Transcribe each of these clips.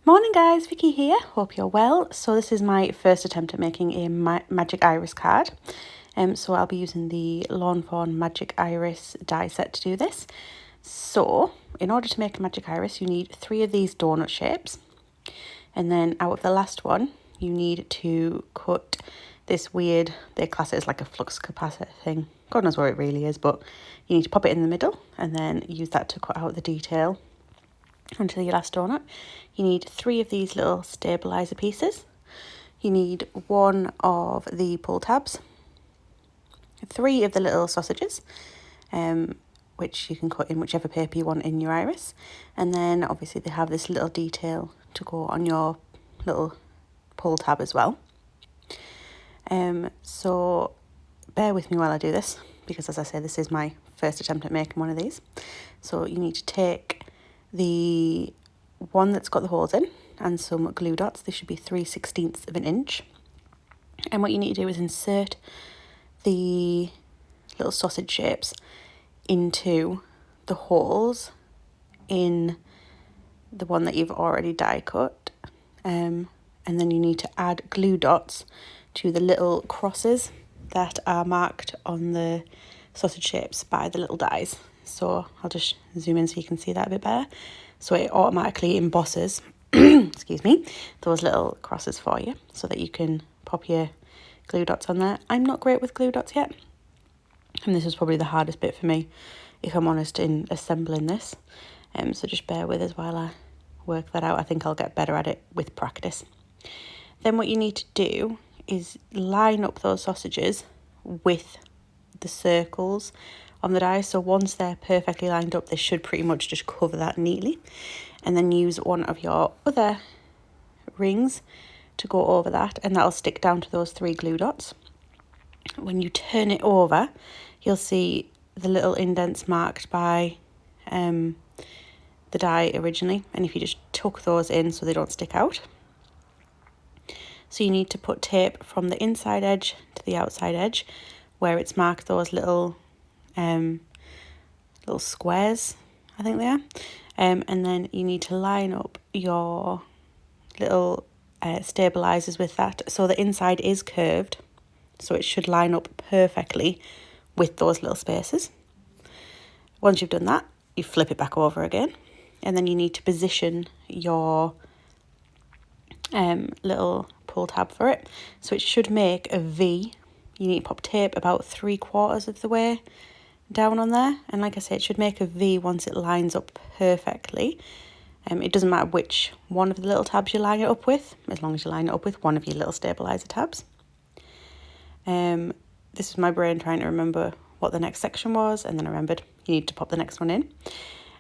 Morning guys, Vicky here, hope you're well. So this is my first attempt at making a Magic Iris card. So I'll be using the Fawn Magic Iris die set to do this. So in order to make a Magic Iris, you need 3 of these donut shapes. And then out of the last one, you need to cut this weird, they class it as like a flux capacitor thing. God knows where it really is, but you need to pop it in the middle and then use that to cut out the detail onto your last donut. You need 3 of these little stabilizer pieces. You need 1 of the pull tabs, 3 of the little sausages, which you can cut in whichever paper you want in your iris. And then obviously they have this little detail to go on your little pull tab as well. So bear with me while I do this, because as I say, this is my first attempt at making one of these. So you need to take the one that's got the holes in and some glue dots. This should be 3/16 of an inch. And what you need to do is insert the little sausage shapes into the holes in the one that you've already die cut. And then you need to add glue dots to the little crosses that are marked on the sausage shapes by the little dies. So I'll just zoom in so you can see that a bit better. So it automatically embosses, excuse me, those little crosses for you so that you can pop your glue dots on there. I'm not great with glue dots yet, and this is probably the hardest bit for me, if I'm honest, in assembling this. So just bear with us while I work that out. I think I'll get better at it with practice. Then what you need to do is line up those sausages with the circles on the die. So once they're perfectly lined up, they should pretty much just cover that neatly. And then use one of your other rings to go over that, and that'll stick down to those 3 glue dots. When you turn it over, you'll see the little indents marked by the die originally, and if you just tuck those in so they don't stick out. So you need to put tape from the inside edge to the outside edge where it's marked those little squares, I think they are. And then you need to line up your little stabilizers with that. So the inside is curved, so it should line up perfectly with those little spaces. Once you've done that, you flip it back over again, and then you need to position your little pull tab for it. So it should make a V. You need to pop tape about 3/4 of the way down on there, and like I say, it should make a V once it lines up perfectly. It doesn't matter which one of the little tabs you line it up with, as long as you line it up with one of your little stabilizer tabs. This is my brain trying to remember what the next section was, and then I remembered you need to pop the next one in.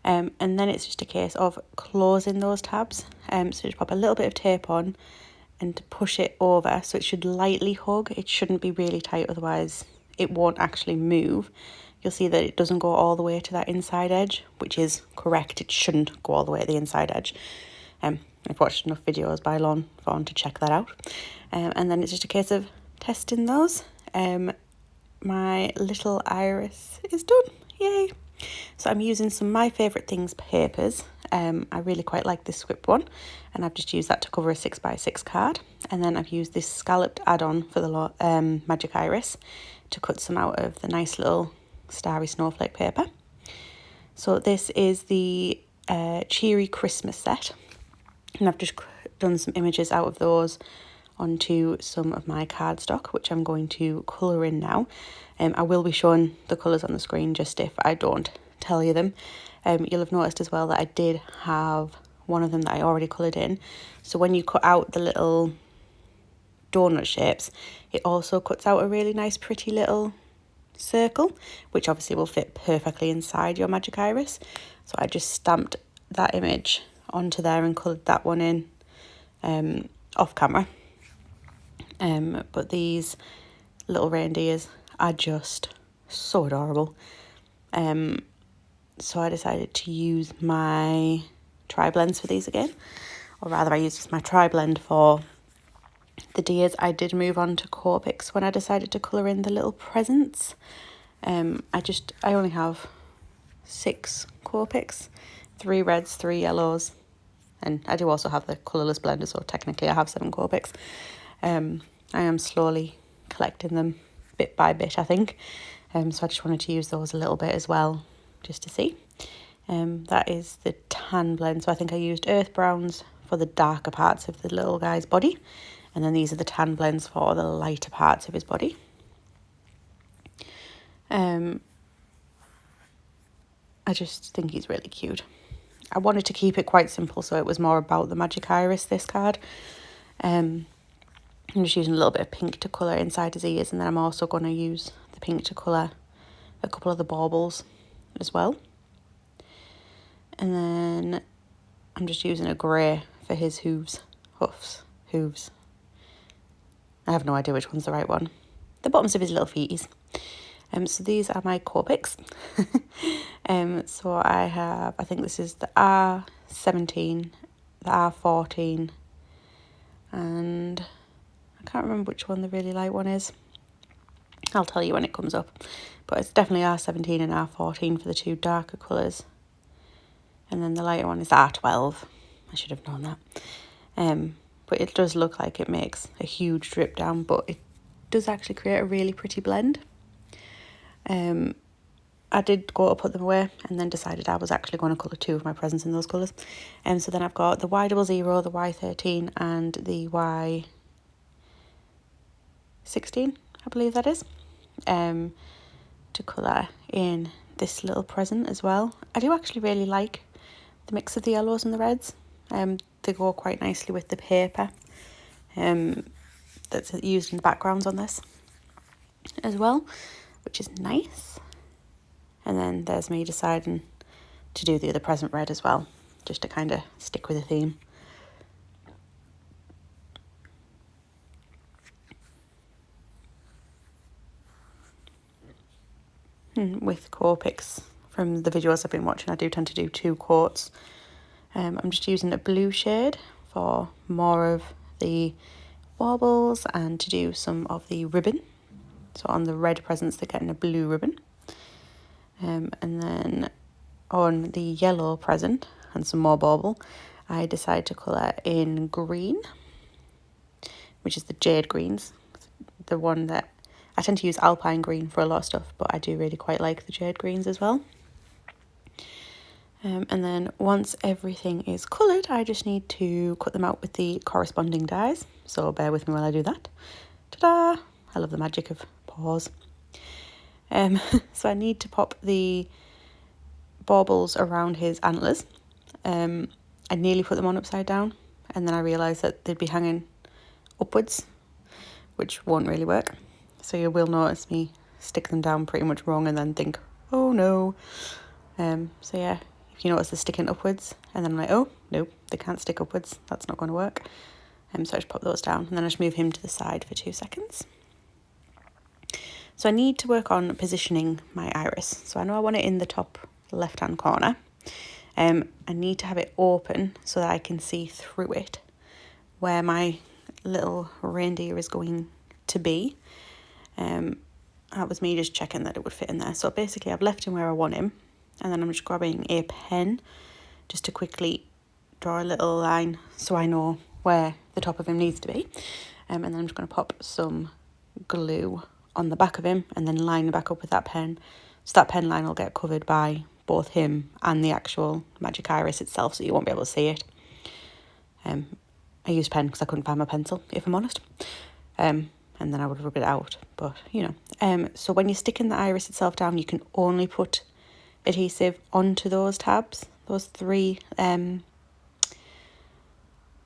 And then it's just a case of closing those tabs. So just pop a little bit of tape on and push it over, so it should lightly hug. It shouldn't be really tight, otherwise it won't actually move. You'll see that it doesn't go all the way to that inside edge, which is correct. It shouldn't go all the way to the inside edge. I've watched enough videos by Fawn to check that out. And then it's just a case of testing those. My little iris is done. Yay! So I'm using some of my favourite things papers. I really quite like this Script one, and I've just used that to cover a 6x6 card. And then I've used this scalloped add-on for the Magic Iris to cut some out of the nice little starry snowflake paper. So this is the Cheery Christmas set, and I've just done some images out of those onto some of my cardstock, which I'm going to colour in now. I will be showing the colours on the screen just if I don't tell you them. You'll have noticed as well that I did have one of them that I already coloured in. So when you cut out the little donut shapes, it also cuts out a really nice pretty little circle, which obviously will fit perfectly inside your Magic Iris. So I just stamped that image onto there and coloured that one in off camera. But these little reindeers are just so adorable. So I decided to use my tri-blends for these again, or rather I used my tri-blend for the deers. I did move on to Copics when I decided to colour in the little presents. I only have 6 Copics, 3 reds, 3 yellows, And I do also have the colourless blender, so technically I have 7 Copics. I am slowly collecting them bit by bit, I think. So I just wanted to use those a little bit as well, just to see. That is the tan blend. So I think I used earth browns for the darker parts of the little guy's body. And then these are the tan blends for the lighter parts of his body. I just think he's really cute. I wanted to keep it quite simple, so it was more about the Magic Iris, this card. I'm just using a little bit of pink to colour inside his ears, and then I'm also going to use the pink to colour a couple of the baubles as well. And then I'm just using a grey for his hooves. I have no idea which one's the right one. The bottoms of his little feeties. So these are my Copics. So I think this is the R17, the R14, and I can't remember which one the really light one is. I'll tell you when it comes up. But it's definitely R17 and R14 for the 2 darker colours. And then the lighter one is R12. I should have known that. But it does look like it makes a huge drip down, but it does actually create a really pretty blend. I did go to put them away and then decided I was actually going to colour 2 of my presents in those colours. So then I've got the Y00, the Y13 and the Y16, I believe that is, to colour in this little present as well. I do actually really like the mix of the yellows and the reds. They go quite nicely with the paper that's used in the backgrounds on this as well, which is nice. And then there's me deciding to do the other present red as well, just to kind of stick with the theme. With Copics, from the videos I've been watching, I do tend to do 2 coats. I'm just using a blue shade for more of the baubles and to do some of the ribbon. So on the red presents, they're getting a blue ribbon. And then on the yellow present and some more bauble, I decided to colour in green, which is the jade greens. The one that I tend to use alpine green for a lot of stuff, but I do really quite like the jade greens as well. And then once everything is coloured, I just need to cut them out with the corresponding dies. So bear with me while I do that. Ta-da! I love the magic of pause. So I need to pop the baubles around his antlers. I nearly put them on upside down, and then I realised that they'd be hanging upwards, which won't really work. So you will notice me stick them down pretty much wrong and then think, oh no. So yeah, if you notice they're sticking upwards, and then I'm like, oh no, they can't stick upwards, that's not going to work. So I just pop those down, and then I just move him to the side for 2 seconds. So I need to work on positioning my iris. So I know I want it in the top left hand corner. I need to have it open so that I can see through it where my little reindeer is going to be. That was me just checking that it would fit in there. So basically I've left him where I want him, and then I'm just grabbing a pen just to quickly draw a little line so I know where the top of him needs to be. And then I'm just going to pop some glue on the back of him and then line it back up with that pen. So that pen line will get covered by both him and the actual Magic Iris itself, so you won't be able to see it. I used pen because I couldn't find my pencil, if I'm honest. And then I would rub it out, but you know. So when you're sticking the iris itself down, you can only put adhesive onto those tabs, those 3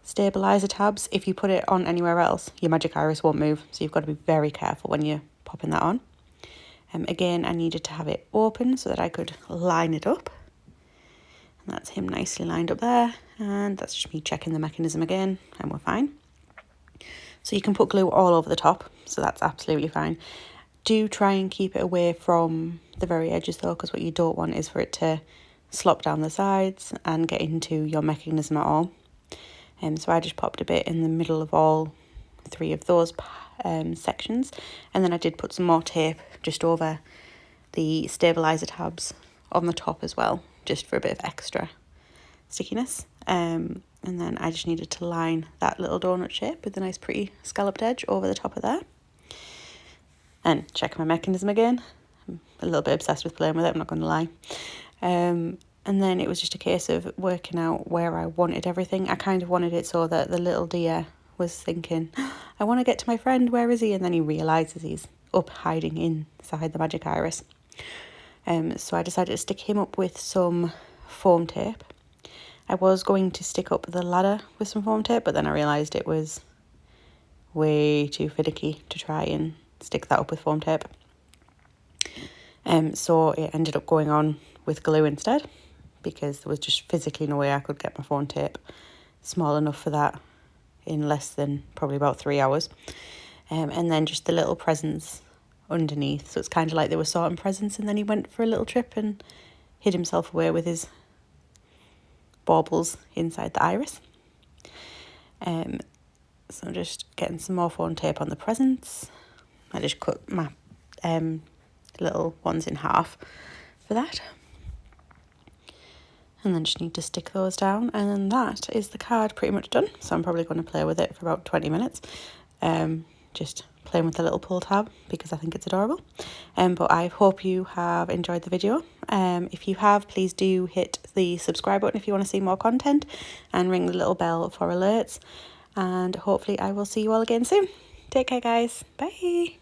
stabilizer tabs. If you put it on anywhere else, your Magic Iris won't move, so you've got to be very careful when you're popping that on. Again, I needed to have it open so that I could line it up, and that's him nicely lined up there, and that's just me checking the mechanism again, and we're fine. So you can put glue all over the top, so that's absolutely fine. Do try and keep it away from the very edges though, because what you don't want is for it to slop down the sides and get into your mechanism at all. So I just popped a bit in the middle of all 3 of those sections, and then I did put some more tape just over the stabilizer tabs on the top as well, just for a bit of extra stickiness. And And then I just needed to line that little donut shape with a nice pretty scalloped edge over the top of there. And check my mechanism again. I'm a little bit obsessed with playing with it, I'm not going to lie. And then it was just a case of working out where I wanted everything. I kind of wanted it so that the little deer was thinking, I want to get to my friend, where is he? And then he realises he's up hiding inside the magic iris. So I decided to stick him up with some foam tape. I was going to stick up the ladder with some foam tape, but then I realised it was way too finicky to try and stick that up with foam tape. So it ended up going on with glue instead, because there was just physically no way I could get my foam tape small enough for that in less than probably about 3 hours. And then just the little presents underneath. So it's kind of like they were sorting presents, and then he went for a little trip and hid himself away with his baubles inside the iris. So I'm just getting some more foam tape on the presents. I just cut my little ones in half for that. And then just need to stick those down, and then that is the card pretty much done. So I'm probably going to play with it for about 20 minutes. Just playing with the little pull tab because I think it's adorable. But I hope you have enjoyed the video. If you have, please do hit the subscribe button if you want to see more content, and ring the little bell for alerts. And hopefully I will see you all again soon. Take care, guys. Bye.